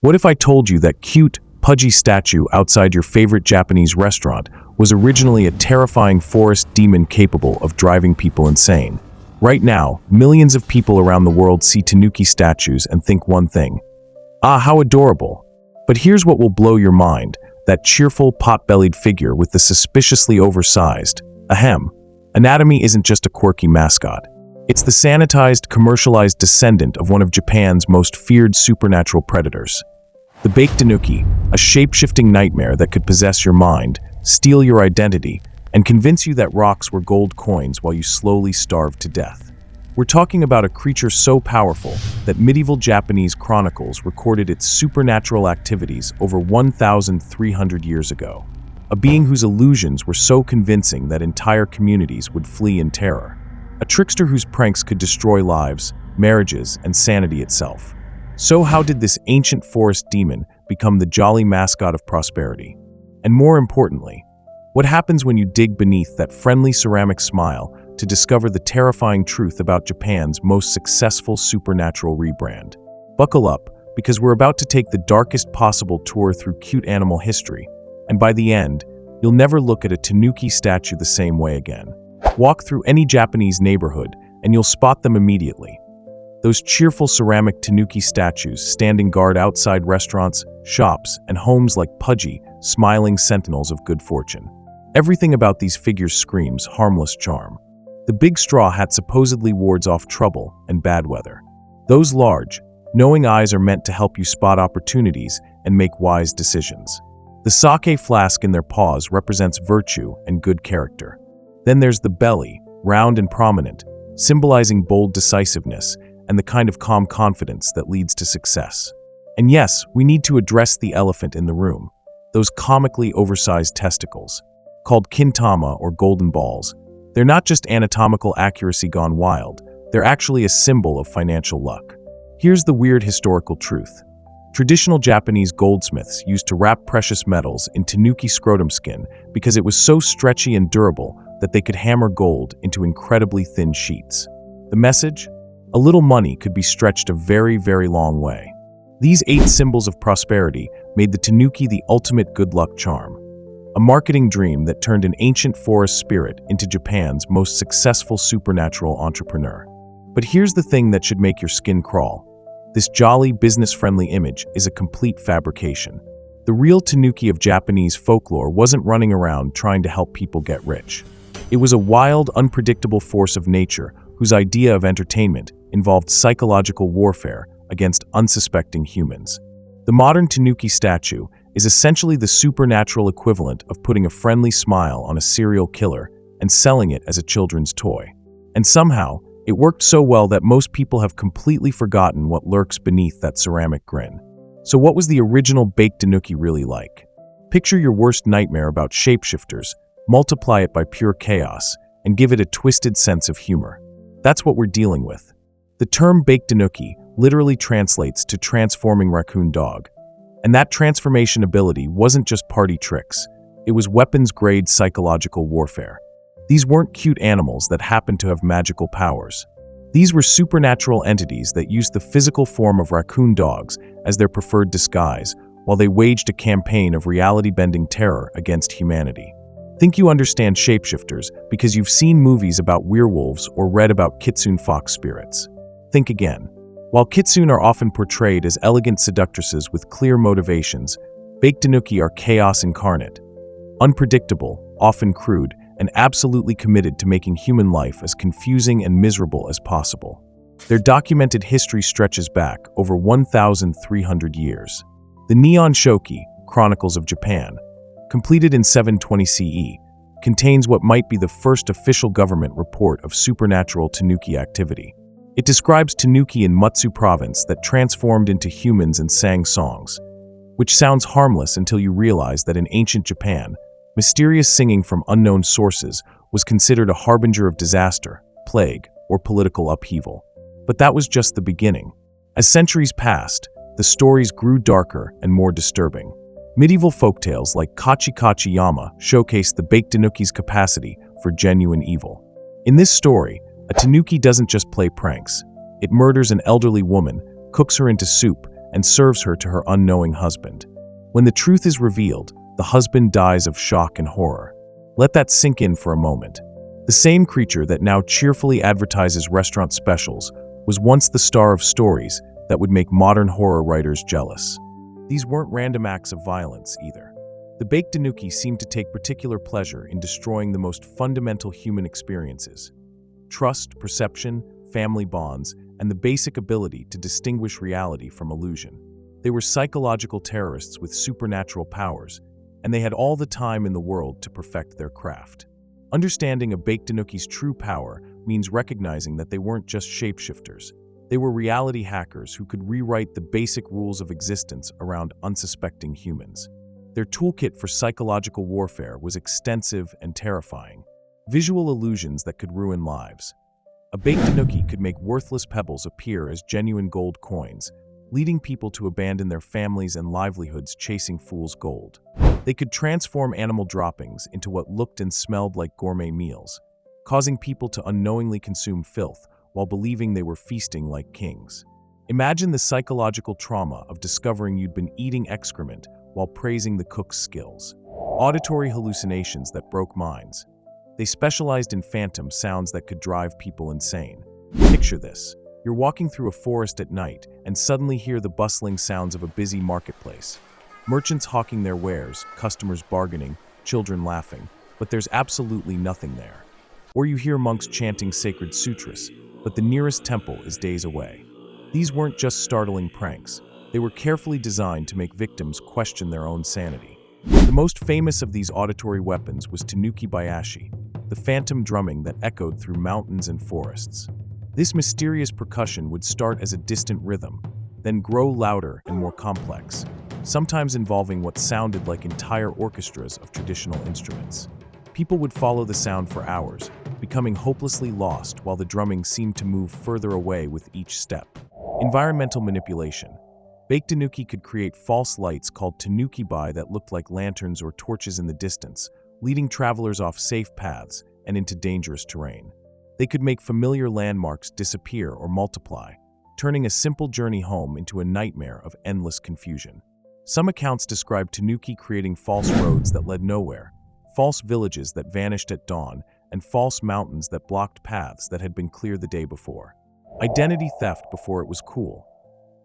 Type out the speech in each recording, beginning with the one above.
What if I told you that cute, pudgy statue outside your favorite Japanese restaurant was originally a terrifying forest demon capable of driving people insane? Right now, millions of people around the world see tanuki statues and think one thing: ah, how adorable. But here's what will blow your mind: that cheerful, pot-bellied figure with the suspiciously oversized anatomy isn't just a quirky mascot. It's the sanitized, commercialized descendant of one of Japan's most feared supernatural predators. The bake-danuki, a shape-shifting nightmare that could possess your mind, steal your identity, and convince you that rocks were gold coins while you slowly starved to death. We're talking about a creature so powerful that medieval Japanese chronicles recorded its supernatural activities over 1,300 years ago. A being whose illusions were so convincing that entire communities would flee in terror. A trickster whose pranks could destroy lives, marriages, and sanity itself. So how did this ancient forest demon become the jolly mascot of prosperity? And more importantly, what happens when you dig beneath that friendly ceramic smile to discover the terrifying truth about Japan's most successful supernatural rebrand? Buckle up, because we're about to take the darkest possible tour through cute animal history, and by the end, you'll never look at a tanuki statue the same way again. Walk through any Japanese neighborhood, and you'll spot them immediately. Those cheerful ceramic tanuki statues standing guard outside restaurants, shops, and homes like pudgy, smiling sentinels of good fortune. Everything about these figures screams harmless charm. The big straw hat supposedly wards off trouble and bad weather. Those large, knowing eyes are meant to help you spot opportunities and make wise decisions. The sake flask in their paws represents virtue and good character. Then there's the belly, round and prominent, symbolizing bold decisiveness and the kind of calm confidence that leads to success. And yes, we need to address the elephant in the room, those comically oversized testicles. Called kintama or golden balls, they're not just anatomical accuracy gone wild, they're actually a symbol of financial luck. Here's the weird historical truth. Traditional Japanese goldsmiths used to wrap precious metals in tanuki scrotum skin because it was so stretchy and durable that they could hammer gold into incredibly thin sheets. The message? A little money could be stretched a very, very long way. These 8 symbols of prosperity made the tanuki the ultimate good luck charm. A marketing dream that turned an ancient forest spirit into Japan's most successful supernatural entrepreneur. But here's the thing that should make your skin crawl. This jolly, business-friendly image is a complete fabrication. The real tanuki of Japanese folklore wasn't running around trying to help people get rich. It was a wild, unpredictable force of nature whose idea of entertainment involved psychological warfare against unsuspecting humans. The modern tanuki statue is essentially the supernatural equivalent of putting a friendly smile on a serial killer and selling it as a children's toy. And somehow, it worked so well that most people have completely forgotten what lurks beneath that ceramic grin. So what was the original bake-danuki really like? Picture your worst nightmare about shapeshifters, multiply it by pure chaos, and give it a twisted sense of humor. That's what we're dealing with. The term bake-danuki literally translates to transforming raccoon dog. And that transformation ability wasn't just party tricks, it was weapons-grade psychological warfare. These weren't cute animals that happened to have magical powers. These were supernatural entities that used the physical form of raccoon dogs as their preferred disguise, while they waged a campaign of reality-bending terror against humanity. Think you understand shapeshifters because you've seen movies about werewolves or read about kitsune fox spirits. Think again. While kitsune are often portrayed as elegant seductresses with clear motivations, bake-danuki are chaos incarnate. Unpredictable, often crude, and absolutely committed to making human life as confusing and miserable as possible. Their documented history stretches back over 1,300 years. The Nihon Shoki, Chronicles of Japan, completed in 720 CE, contains what might be the first official government report of supernatural tanuki activity. It describes tanuki in Mutsu province that transformed into humans and sang songs, which sounds harmless until you realize that in ancient Japan, mysterious singing from unknown sources was considered a harbinger of disaster, plague, or political upheaval. But that was just the beginning. As centuries passed, the stories grew darker and more disturbing. Medieval folktales like Kachi Kachi Yama showcase the bake-danuki's capacity for genuine evil. In this story, a tanuki doesn't just play pranks. It murders an elderly woman, cooks her into soup, and serves her to her unknowing husband. When the truth is revealed, the husband dies of shock and horror. Let that sink in for a moment. The same creature that now cheerfully advertises restaurant specials was once the star of stories that would make modern horror writers jealous. These weren't random acts of violence either. The bake-danuki seemed to take particular pleasure in destroying the most fundamental human experiences: trust, perception, family bonds, and the basic ability to distinguish reality from illusion. They were psychological terrorists with supernatural powers, and they had all the time in the world to perfect their craft. Understanding a bake-danuki's true power means recognizing that they weren't just shapeshifters. They were reality hackers who could rewrite the basic rules of existence around unsuspecting humans. Their toolkit for psychological warfare was extensive and terrifying. Visual illusions that could ruin lives. A bake-danuki could make worthless pebbles appear as genuine gold coins, leading people to abandon their families and livelihoods chasing fool's gold. They could transform animal droppings into what looked and smelled like gourmet meals, causing people to unknowingly consume filth while believing they were feasting like kings. Imagine the psychological trauma of discovering you'd been eating excrement while praising the cook's skills. Auditory hallucinations that broke minds. They specialized in phantom sounds that could drive people insane. Picture this. You're walking through a forest at night and suddenly hear the bustling sounds of a busy marketplace. Merchants hawking their wares, customers bargaining, children laughing, but there's absolutely nothing there. Or you hear monks chanting sacred sutras, but the nearest temple is days away. These weren't just startling pranks. They were carefully designed to make victims question their own sanity. The most famous of these auditory weapons was tanuki bayashi, the phantom drumming that echoed through mountains and forests. This mysterious percussion would start as a distant rhythm, then grow louder and more complex, sometimes involving what sounded like entire orchestras of traditional instruments. People would follow the sound for hours, becoming hopelessly lost while the drumming seemed to move further away with each step. Environmental manipulation. Bake-danuki could create false lights called tanuki-bai that looked like lanterns or torches in the distance, leading travelers off safe paths and into dangerous terrain. They could make familiar landmarks disappear or multiply, turning a simple journey home into a nightmare of endless confusion. Some accounts describe tanuki creating false roads that led nowhere, false villages that vanished at dawn, and false mountains that blocked paths that had been clear the day before. Identity theft before it was cool.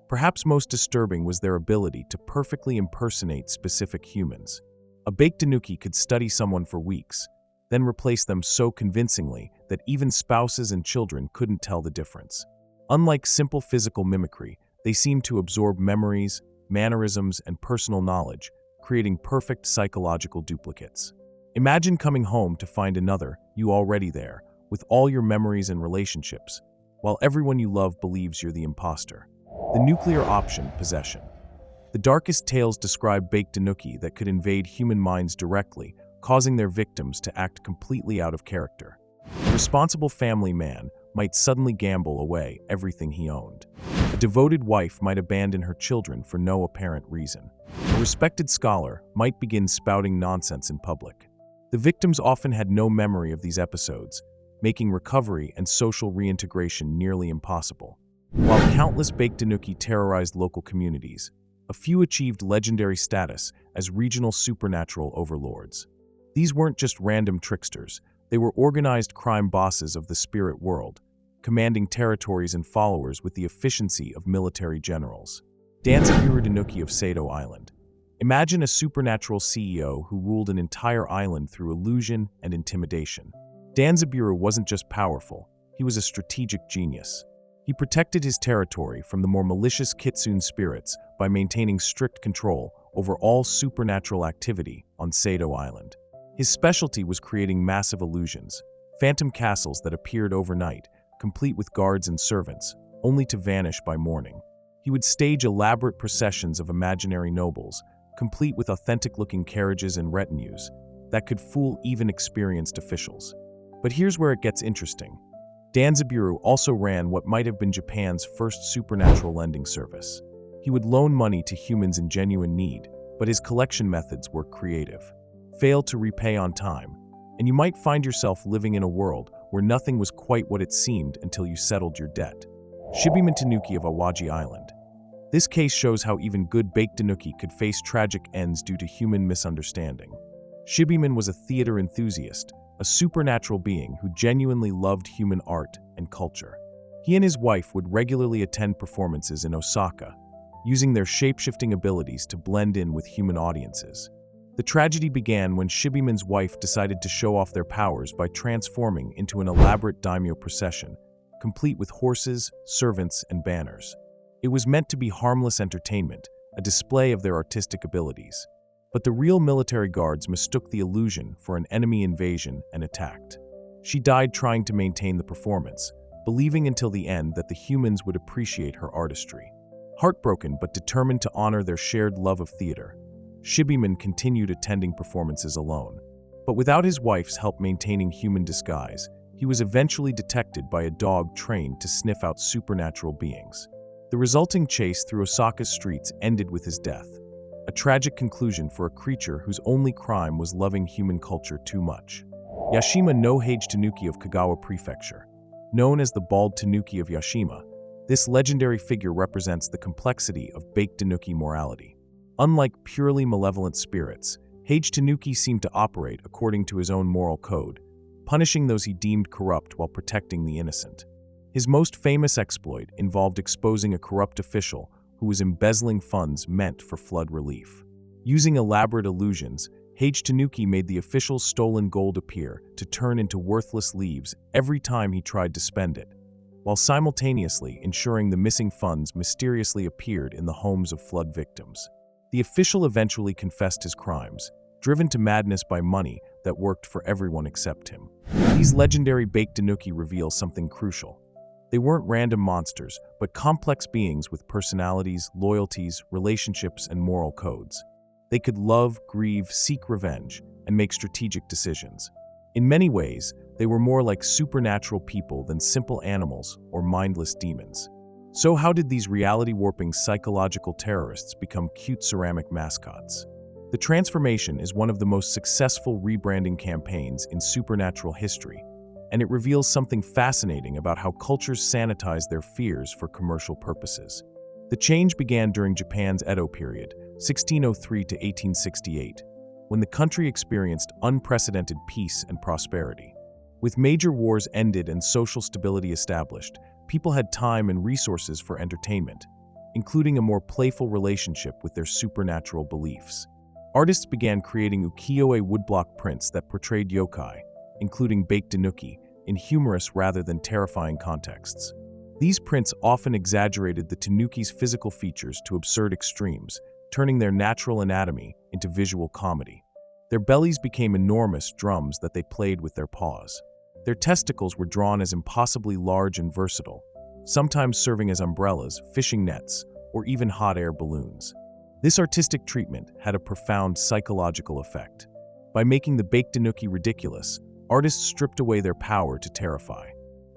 Perhaps most disturbing was their ability to perfectly impersonate specific humans. A bake-danuki could study someone for weeks, then replace them so convincingly that even spouses and children couldn't tell the difference. Unlike simple physical mimicry, they seemed to absorb memories, mannerisms, and personal knowledge, creating perfect psychological duplicates. Imagine coming home to find another, you already there, with all your memories and relationships, while everyone you love believes you're the imposter. The nuclear option, possession. The darkest tales describe bake-danuki that could invade human minds directly, causing their victims to act completely out of character. A responsible family man might suddenly gamble away everything he owned. A devoted wife might abandon her children for no apparent reason. A respected scholar might begin spouting nonsense in public. The victims often had no memory of these episodes, making recovery and social reintegration nearly impossible. While countless bake-danuki terrorized local communities, a few achieved legendary status as regional supernatural overlords. These weren't just random tricksters, they were organized crime bosses of the spirit world, commanding territories and followers with the efficiency of military generals. Danzaburou Danuki of Sado Island. Imagine a supernatural CEO who ruled an entire island through illusion and intimidation. Danzaburou wasn't just powerful, he was a strategic genius. He protected his territory from the more malicious kitsune spirits by maintaining strict control over all supernatural activity on Sado Island. His specialty was creating massive illusions, phantom castles that appeared overnight, complete with guards and servants, only to vanish by morning. He would stage elaborate processions of imaginary nobles, complete with authentic-looking carriages and retinues, that could fool even experienced officials. But here's where it gets interesting. Danzaburou also ran what might have been Japan's first supernatural lending service. He would loan money to humans in genuine need, but his collection methods were creative. Fail to repay on time, and you might find yourself living in a world where nothing was quite what it seemed until you settled your debt. Shipeshifting Tanuki of Awaji Island. This case shows how even good bake-danuki could face tragic ends due to human misunderstanding. Shibiman was a theater enthusiast, a supernatural being who genuinely loved human art and culture. He and his wife would regularly attend performances in Osaka, using their shape-shifting abilities to blend in with human audiences. The tragedy began when Shibiman's wife decided to show off their powers by transforming into an elaborate daimyo procession, complete with horses, servants, and banners. It was meant to be harmless entertainment, a display of their artistic abilities. But the real military guards mistook the illusion for an enemy invasion and attacked. She died trying to maintain the performance, believing until the end that the humans would appreciate her artistry. Heartbroken but determined to honor their shared love of theater, Shibiman continued attending performances alone. But without his wife's help maintaining human disguise, he was eventually detected by a dog trained to sniff out supernatural beings. The resulting chase through Osaka's streets ended with his death, a tragic conclusion for a creature whose only crime was loving human culture too much. Yashima no Hage Tanuki of Kagawa Prefecture. Known as the bald tanuki of Yashima, this legendary figure represents the complexity of bake-danuki morality. Unlike purely malevolent spirits, Hage Tanuki seemed to operate according to his own moral code, punishing those he deemed corrupt while protecting the innocent. His most famous exploit involved exposing a corrupt official who was embezzling funds meant for flood relief. Using elaborate illusions, Hage Tanuki made the official's stolen gold appear to turn into worthless leaves every time he tried to spend it, while simultaneously ensuring the missing funds mysteriously appeared in the homes of flood victims. The official eventually confessed his crimes, driven to madness by money that worked for everyone except him. These legendary bake-danuki reveal something crucial. They weren't random monsters, but complex beings with personalities, loyalties, relationships, and moral codes. They could love, grieve, seek revenge, and make strategic decisions. In many ways, they were more like supernatural people than simple animals or mindless demons. So how did these reality-warping psychological terrorists become cute ceramic mascots? The transformation is one of the most successful rebranding campaigns in supernatural history, and it reveals something fascinating about how cultures sanitize their fears for commercial purposes. The change began during Japan's Edo period, 1603 to 1868, when the country experienced unprecedented peace and prosperity. With major wars ended and social stability established, people had time and resources for entertainment, including a more playful relationship with their supernatural beliefs. Artists began creating ukiyo-e woodblock prints that portrayed yokai, including bake-danuki, in humorous rather than terrifying contexts. These prints often exaggerated the tanuki's physical features to absurd extremes, turning their natural anatomy into visual comedy. Their bellies became enormous drums that they played with their paws. Their testicles were drawn as impossibly large and versatile, sometimes serving as umbrellas, fishing nets, or even hot air balloons. This artistic treatment had a profound psychological effect. By making the bake-danuki ridiculous, artists stripped away their power to terrify.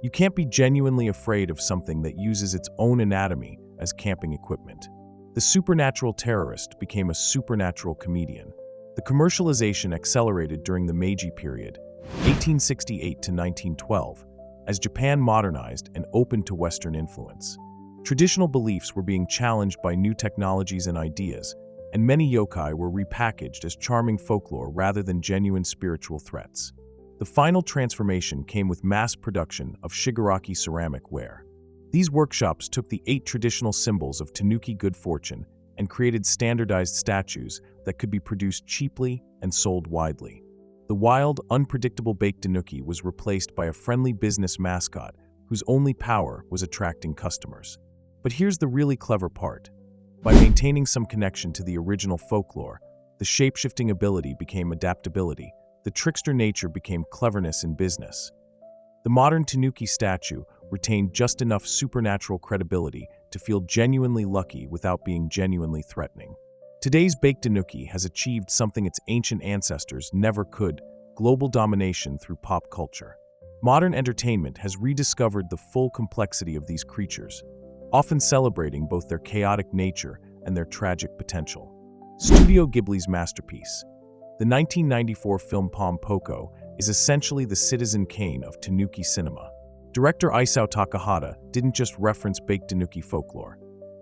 You can't be genuinely afraid of something that uses its own anatomy as camping equipment. The supernatural terrorist became a supernatural comedian. The commercialization accelerated during the Meiji period, 1868 to 1912, as Japan modernized and opened to Western influence. Traditional beliefs were being challenged by new technologies and ideas, and many yokai were repackaged as charming folklore rather than genuine spiritual threats. The final transformation came with mass production of shigaraki ceramic ware. These workshops took the 8 traditional symbols of tanuki good fortune and created standardized statues that could be produced cheaply and sold widely. The wild, unpredictable bake-danuki was replaced by a friendly business mascot whose only power was attracting customers. But here's the really clever part. By maintaining some connection to the original folklore, the shape-shifting ability became adaptability. The trickster nature became cleverness in business. The modern tanuki statue retained just enough supernatural credibility to feel genuinely lucky without being genuinely threatening. Today's bake-danuki has achieved something its ancient ancestors never could: global domination through pop culture. Modern entertainment has rediscovered the full complexity of these creatures, often celebrating both their chaotic nature and their tragic potential. Studio Ghibli's masterpiece. The 1994 film Pom Poko is essentially the Citizen Kane of tanuki cinema. Director Isao Takahata didn't just reference bake-danuki folklore.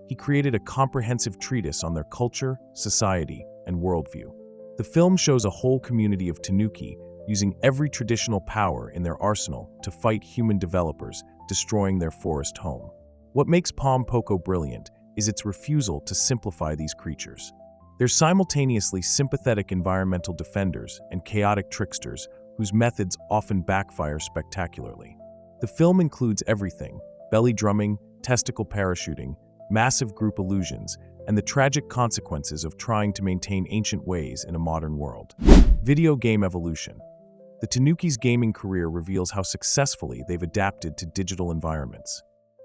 He created a comprehensive treatise on their culture, society, and worldview. The film shows a whole community of tanuki using every traditional power in their arsenal to fight human developers, destroying their forest home. What makes Pom Poko brilliant is its refusal to simplify these creatures. They're simultaneously sympathetic environmental defenders and chaotic tricksters whose methods often backfire spectacularly. The film includes everything: belly drumming, testicle parachuting, massive group illusions, and the tragic consequences of trying to maintain ancient ways in a modern world. Video game evolution. The tanuki's gaming career reveals how successfully they've adapted to digital environments.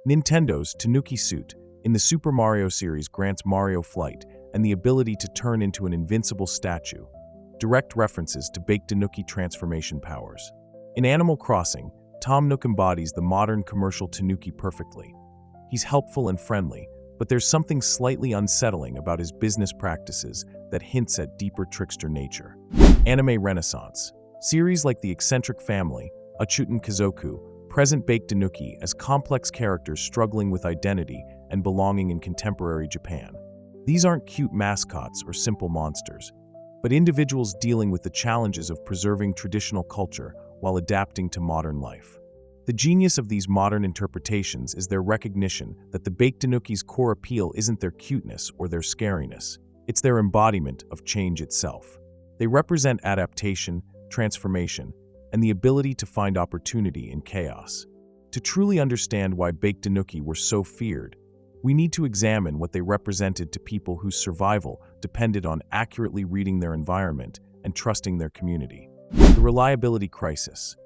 Nintendo's Tanuki Suit in the Super Mario series grants Mario flight and the ability to turn into an invincible statue, direct references to bake-danuki transformation powers. In Animal Crossing, Tom Nook embodies the modern commercial tanuki perfectly. He's helpful and friendly, but there's something slightly unsettling about his business practices that hints at deeper trickster nature. Anime Renaissance. Series like The Eccentric Family, Achuten Kazoku, present bake-danuki as complex characters struggling with identity and belonging in contemporary Japan. These aren't cute mascots or simple monsters, but individuals dealing with the challenges of preserving traditional culture while adapting to modern life. The genius of these modern interpretations is their recognition that the bake-danuki's core appeal isn't their cuteness or their scariness, it's their embodiment of change itself. They represent adaptation, transformation, and the ability to find opportunity in chaos. To truly understand why bake-danuki were so feared, we need to examine what they represented to people whose survival depended on accurately reading their environment and trusting their community. The reliability crisis.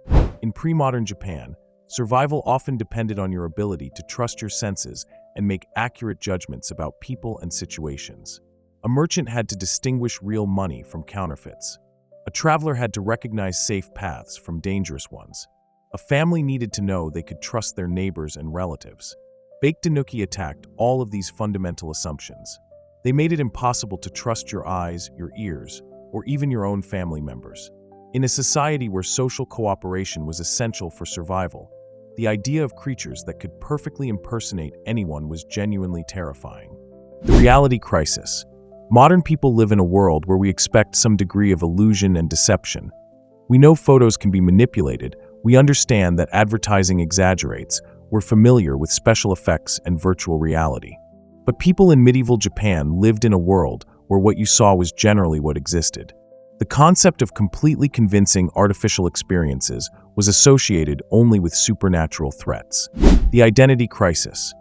In pre-modern Japan, survival often depended on your ability to trust your senses and make accurate judgments about people and situations. A merchant had to distinguish real money from counterfeits. A traveler had to recognize safe paths from dangerous ones. A family needed to know they could trust their neighbors and relatives. Bake-danuki attacked all of these fundamental assumptions. They made it impossible to trust your eyes, your ears, or even your own family members. In a society where social cooperation was essential for survival, the idea of creatures that could perfectly impersonate anyone was genuinely terrifying. The reality crisis. Modern people live in a world where we expect some degree of illusion and deception. We know photos can be manipulated, we understand that advertising exaggerates, we're familiar with special effects and virtual reality. But people in medieval Japan lived in a world where what you saw was generally what existed. The concept of completely convincing artificial experiences was associated only with supernatural threats. The identity crisis.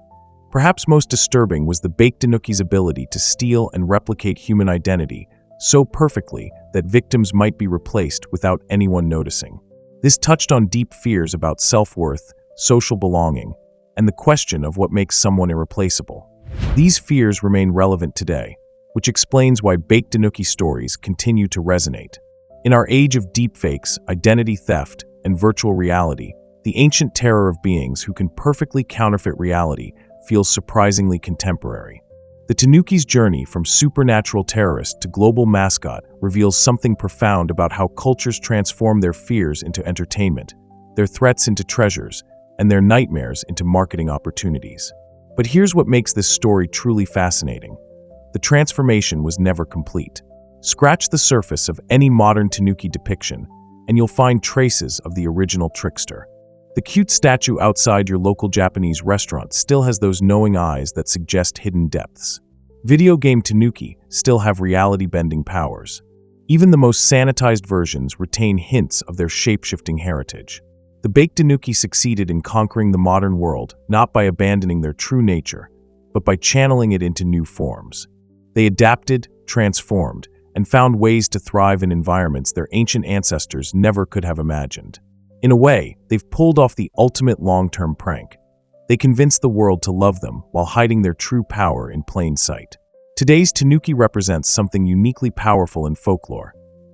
Perhaps most disturbing was the bake-danuki's ability to steal and replicate human identity so perfectly that victims might be replaced without anyone noticing. This touched on deep fears about self-worth, social belonging, and the question of what makes someone irreplaceable. These fears remain relevant today, which explains why bake-danuki stories continue to resonate. In our age of deepfakes, identity theft, and virtual reality, the ancient terror of beings who can perfectly counterfeit reality feels surprisingly contemporary. The tanuki's journey from supernatural terrorist to global mascot reveals something profound about how cultures transform their fears into entertainment, their threats into treasures, and their nightmares into marketing opportunities. But here's what makes this story truly fascinating. The transformation was never complete. Scratch the surface of any modern tanuki depiction, and you'll find traces of the original trickster. The cute statue outside your local Japanese restaurant still has those knowing eyes that suggest hidden depths. Video game tanuki still have reality-bending powers. Even the most sanitized versions retain hints of their shape-shifting heritage. The bake-danuki succeeded in conquering the modern world not by abandoning their true nature, but by channeling it into new forms. They adapted, transformed, and found ways to thrive in environments their ancient ancestors never could have imagined. In a way, they've pulled off the ultimate long-term prank. They convinced the world to love them while hiding their true power in plain sight. Today's tanuki represents something uniquely powerful in folklore,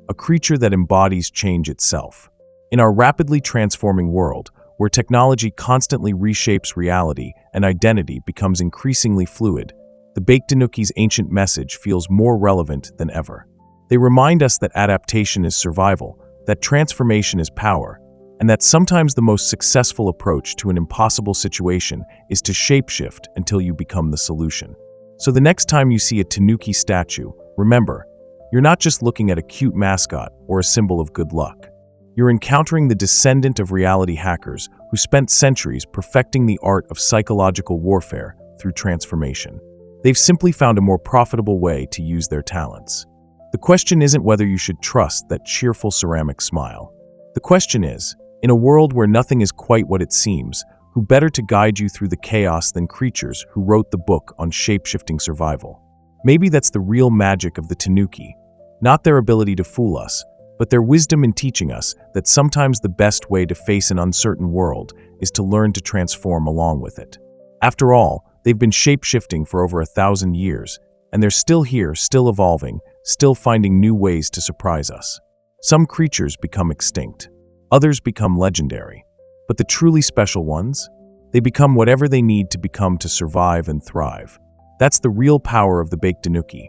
a creature that embodies change itself. In our rapidly transforming world, where technology constantly reshapes reality and identity becomes increasingly fluid, the bake-danuki's ancient message feels more relevant than ever. They remind us that adaptation is survival, that transformation is power, and that sometimes the most successful approach to an impossible situation is to shapeshift until you become the solution. So the next time you see a tanuki statue, remember, you're not just looking at a cute mascot or a symbol of good luck. You're encountering the descendant of reality hackers who spent centuries perfecting the art of psychological warfare through transformation. They've simply found a more profitable way to use their talents. The question isn't whether you should trust that cheerful ceramic smile. The question is, in a world where nothing is quite what it seems, who better to guide you through the chaos than creatures who wrote the book on shape-shifting survival? Maybe that's the real magic of the tanuki, not their ability to fool us, but their wisdom in teaching us that sometimes the best way to face an uncertain world is to learn to transform along with it. After all, they've been shape-shifting for over 1,000 years, and they're still here, still evolving, still finding new ways to surprise us. Some creatures become extinct. Others become legendary. But the truly special ones? They become whatever they need to become to survive and thrive. That's the real power of the bake-danuki,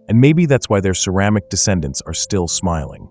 and maybe that's why their ceramic descendants are still smiling.